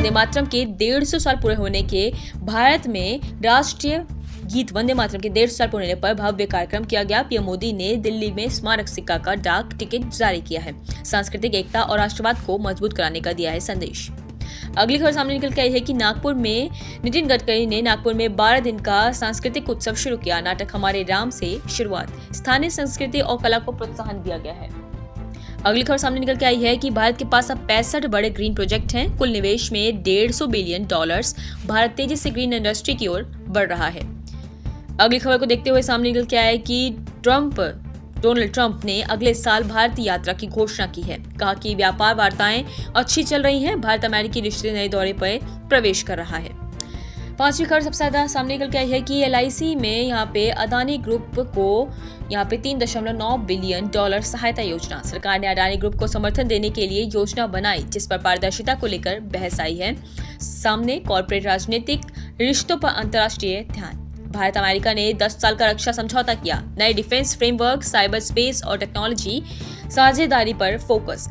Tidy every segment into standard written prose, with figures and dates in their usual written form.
वंदे मातरम के 150 साल पूरे होने के भारत में राष्ट्रीय गीत वंदे मातरम के 150 साल पूरे होने पर भव्य कार्यक्रम किया गया। पीएम मोदी ने दिल्ली में स्मारक सिक्का का डाक टिकट जारी किया है। सांस्कृतिक एकता और राष्ट्रवाद को मजबूत कराने का दिया है संदेश। अगली खबर सामने निकल के आई है कि नागपुर में नितिन गडकरी ने नागपुर में 12 दिन का सांस्कृतिक उत्सव शुरू किया। नाटक हमारे राम से शुरुआत, स्थानीय संस्कृति और कला को प्रोत्साहन दिया गया है। अगली खबर सामने निकल के आई है कि भारत के पास अब 65 बड़े ग्रीन प्रोजेक्ट हैं। कुल निवेश में $150 बिलियन। भारत तेजी से ग्रीन इंडस्ट्री की ओर बढ़ रहा है। अगली खबर को देखते हुए सामने निकल के आया है कि डोनाल्ड ट्रंप ने अगले साल भारत यात्रा की घोषणा की है। कहा कि व्यापार वार्ताएं अच्छी चल रही हैं। भारत अमेरिकी रिश्ते नए दौरे पर प्रवेश कर रहा है। पांचवी खबर सबसे ज्यादा सामने निकल के आई है कि LIC में यहाँ पे अदानी ग्रुप को यहाँ पे $3.9 बिलियन सहायता योजना। सरकार ने अदानी ग्रुप को समर्थन देने के लिए योजना बनाई, जिस पर पारदर्शिता को लेकर बहस आई है। सामने कॉर्पोरेट राजनीतिक रिश्तों पर अंतर्राष्ट्रीय ध्यान। भारत अमेरिका ने 10 साल का रक्षा समझौता किया। नए डिफेंस फ्रेमवर्क, साइबर स्पेस और टेक्नोलॉजी साझेदारी पर फोकस।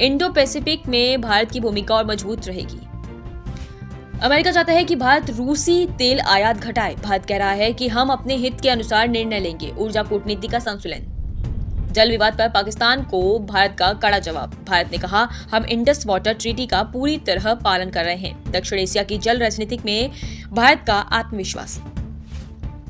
इंडो पैसिफिक में भारत की भूमिका और मजबूत रहेगी। अमेरिका चाहता है कि भारत रूसी तेल आयात घटाए। भारत कह रहा है कि हम अपने हित के अनुसार निर्णय लेंगे। ऊर्जा कूटनीति का संतुलन। जल विवाद पर पाकिस्तान को भारत का कड़ा जवाब। भारत ने कहा, हम इंडस वाटर ट्रीटी का पूरी तरह पालन कर रहे हैं। दक्षिण एशिया की जल राजनीति में भारत का आत्मविश्वास।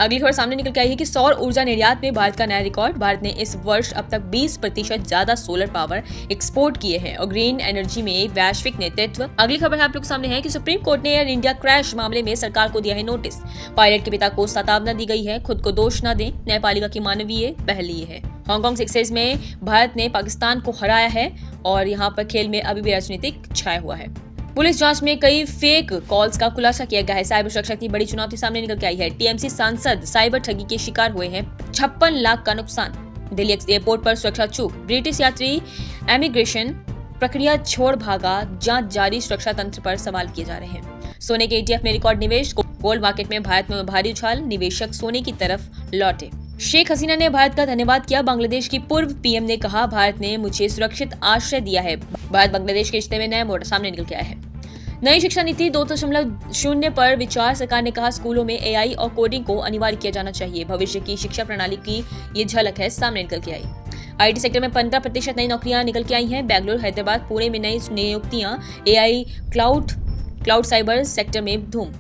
अगली खबर सामने निकल के आई है कि सौर ऊर्जा निर्यात में भारत का नया रिकॉर्ड। भारत ने इस वर्ष अब तक 20% ज्यादा सोलर पावर एक्सपोर्ट किए हैं और ग्रीन एनर्जी में वैश्विक नेतृत्व। अगली खबर आप लोग सामने है कि सुप्रीम कोर्ट ने एयर इंडिया क्रैश मामले में सरकार को दिया है नोटिस। पायलट के पिता को चेतावनी दी गई है, खुद को दोष न दें। न्यायपालिका की मानवीय पहल ये है। हांगकांग 6 में भारत ने पाकिस्तान को हराया है और यहाँ पर खेल में अभी भी राजनीतिक छाया हुआ है। पुलिस जांच में कई फेक कॉल्स का खुलासा किया गया है। साइबर सुरक्षा की बड़ी चुनौती सामने निकल के आई है। TMC सांसद साइबर ठगी के शिकार हुए हैं। 56 लाख का नुकसान। दिल्ली एयरपोर्ट पर सुरक्षा चूक। ब्रिटिश यात्री इमिग्रेशन प्रक्रिया छोड़ भागा। जांच जारी, सुरक्षा तंत्र पर सवाल किए जा रहे हैं। सोने के ETF में रिकॉर्ड निवेश। गोल्ड मार्केट में भारत में भारी उछाल। निवेशक सोने की तरफ लौटे। शेख हसीना ने भारत का धन्यवाद किया। बांग्लादेश की पूर्व PM ने कहा, भारत ने मुझे सुरक्षित आश्रय दिया है। भारत बांग्लादेश के रिश्ते में नया मोड़ सामने निकल के आया है। नई शिक्षा नीति 2.0 पर विचार। सरकार ने कहा, स्कूलों में AI और कोडिंग को अनिवार्य किया जाना चाहिए। भविष्य की शिक्षा प्रणाली की ये झलक है, सामने निकल के आई। IT सेक्टर में 15% नई नौकरियां निकल के आई हैं। बेंगलुरु, हैदराबाद, पुणे में नई नियुक्तियां। AI, क्लाउड साइबर सेक्टर में धूम।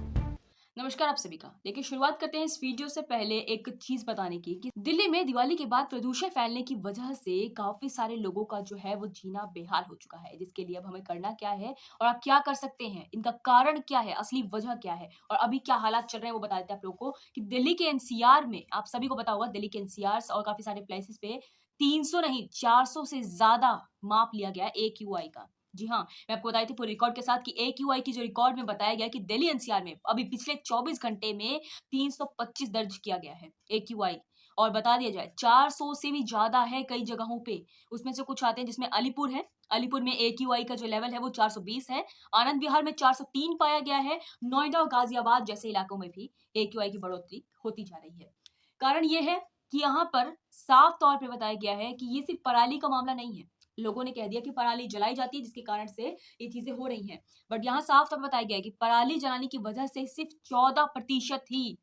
नमस्कार आप सभी का। देखिए, शुरुआत करते हैं इस वीडियो से पहले एक चीज बताने की कि दिल्ली में दिवाली के बाद प्रदूषण फैलने की वजह से काफी सारे लोगों का जो है वो जीना बेहाल हो चुका है, जिसके लिए अब हमें करना क्या है और आप क्या कर सकते हैं, इनका कारण क्या है, असली वजह क्या है और अभी क्या हालात चल रहे हैं वो बता देते हैं आप लोगों को। कि दिल्ली के NCR में, आप सभी को पता होगा, दिल्ली के NCR और काफी सारे प्लेसेस पे 300 नहीं 400 से ज्यादा माप लिया गया AQI का। जी हाँ, मैं आपको बताई थी पूरे रिकॉर्ड के साथ कि AQI की जो रिकॉर्ड में बताया गया कि दिल्ली NCR में अभी पिछले 24 घंटे में 325 दर्ज किया गया है AQI। और बता दिया जाए 400 से भी ज्यादा है कई जगहों पे। उसमें से कुछ आते हैं जिसमें अलीपुर है। अलीपुर में AQI का जो लेवल है वो 420 है। आनंद विहार में 403 पाया गया है। नोएडा और गाजियाबाद जैसे इलाकों में भी AQI की बढ़ोतरी होती जा रही है। कारण ये है कि यहाँ पर साफ तौर पर बताया गया है कि ये सिर्फ पराली का मामला नहीं है। लोगों ने कह दिया कि पराली जलाई जाती है जिसके कारण से ये चीजें हो रही हैं, बट यहाँ साफ तौर पर बताया गया है कि पराली जलाने की वजह से सिर्फ 14% ही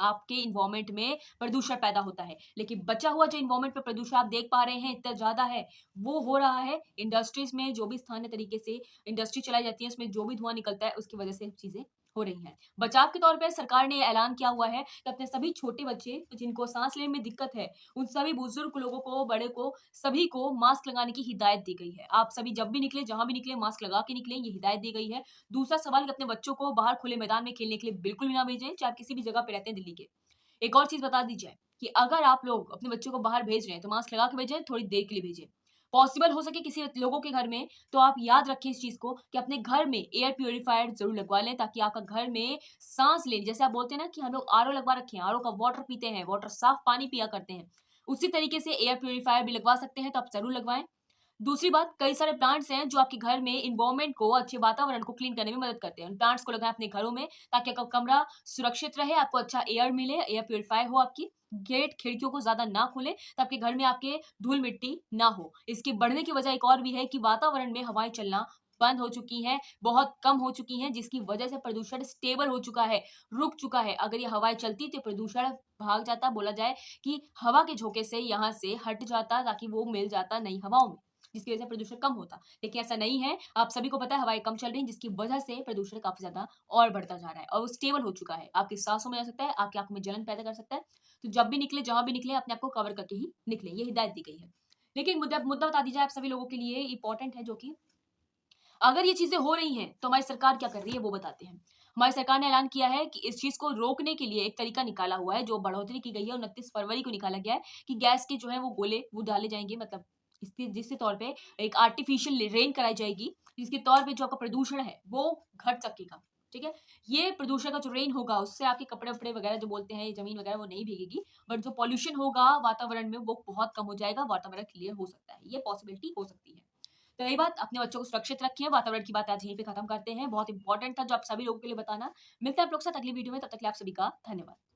आपके इन्वायरमेंट में प्रदूषण पैदा होता है, लेकिन बचा हुआ जो इन्वायरमेंट पर प्रदूषण आप देख पा रहे हैं इतना ज्यादा है, वो हो रहा है इंडस्ट्रीज में। जो भी स्थानीय तरीके से इंडस्ट्री चलाई जाती है उसमें जो भी धुआं निकलता है उसकी वजह से चीजें हो रही हैं। बचाव के तौर पर सरकार ने ऐलान किया हुआ है कि अपने सभी छोटे बच्चे जिनको सांस लेने में दिक्कत है, उन सभी बुजुर्ग लोगों को, बड़े को, सभी को मास्क लगाने की हिदायत दी गई है। आप सभी जब भी निकले, जहां भी निकले, मास्क लगा के निकले, ये हिदायत दी गई है। दूसरा सवाल कि अपने बच्चों को बाहर खुले मैदान में खेलने के लिए बिल्कुल भी ना भेजें, चाहे किसी भी जगह पे रहते हैं दिल्ली के। एक और चीज बता दी जाए कि अगर आप लोग अपने बच्चों को बाहर भेज रहे हैं तो मास्क लगा के भेजें, थोड़ी देर के लिए भेजें। पॉसिबल हो सके किसी लोगों के घर में तो आप याद रखें इस चीज को कि अपने घर में एयर प्यूरिफायर जरूर लगवा लें, ताकि आपका घर में सांस ले, जैसे आप बोलते हैं ना कि हम लोग RO लगवा रखे हैं, RO का वाटर पीते हैं, वाटर साफ पानी पिया करते हैं, उसी तरीके से एयर प्यूरिफायर भी लगवा सकते हैं, तो आप जरूर लगवाएं। दूसरी बात, कई सारे प्लांट्स हैं जो आपके घर में इन्वायरमेंट को, अच्छे वातावरण को क्लीन करने में मदद करते हैं। उन प्लांट्स को लगाएं अपने घरों में ताकि आपका कमरा सुरक्षित रहे, आपको अच्छा एयर मिले, एयर प्यूरिफायर हो आपकी। गेट खिड़कियों को ज्यादा ना खोलें ताकि घर में आपके धूल मिट्टी ना हो। इसके बढ़ने की वजह एक और भी है कि वातावरण में हवाएं चलना बंद हो चुकी हैं, बहुत कम हो चुकी हैं, जिसकी वजह से प्रदूषण स्टेबल हो चुका है, रुक चुका है। अगर ये हवाएँ चलती तो प्रदूषण भाग जाता, बोला जाए कि हवा के झोंके से यहाँ से हट जाता ताकि वो मिल जाता नई हवाओं में, जिसकी वजह से प्रदूषण कम होता। लेकिन ऐसा नहीं है, आप सभी को पता है हवाएँ कम चल रही हैं, जिसकी वजह से प्रदूषण काफ़ी ज़्यादा और बढ़ता जा रहा है और वो स्टेबल हो चुका है। आपकी साँसों में जा सकता है, आपकी आँखों में जलन पैदा कर सकता है। तो जब भी निकले, जहाँ भी निकले, अपने आप को कवर करके ही निकलें, ये हिदायत दी गई है। लेकिन मुद्दा मुद्दा बता दीजिए आप सभी लोगों के लिए इम्पोर्टेंट है, जो कि अगर ये चीज़ें हो रही हैं, तो हमारी सरकार क्या कर रही है वो बताते हैं। हमारी सरकार ने ऐलान किया है कि इस चीज़ को रोकने के लिए एक तरीका निकाला हुआ है, जो बढ़ोतरी की गई है, 29 फरवरी को निकाला गया है कि गैस के जो है वो गोले वो डाले जाएँगे, मतलब इसके जिसके तौर पे एक आर्टिफिशियल रेन कराई जाएगी, जिसके तौर पे जो आपका प्रदूषण है वो घट सकेगा, ठीक है? ये प्रदूषण का जो रेन होगा, उससे आपके कपड़े-वपड़े वगैरह जो बोलते हैं, ज़मीन वगैरह वो नहीं भीगेगी, बट जो पॉल्यूशन होगा वातावरण में वो बहुत कम हो जाएगा, वातावरण क्लियर हो सकता है, ये पॉसिबिलिटी हो सकती है। तो रही बात, अपने बच्चों को सुरक्षित रखिए। वातावरण की बात आज यहीं पे खत्म करते हैं। बहुत इंपॉर्टेंट था जो आप सभी लोगों के लिए बताना। मिलते हैं आप लोग के साथ अगली वीडियो में, तब तक के लिए आप सभी का धन्यवाद।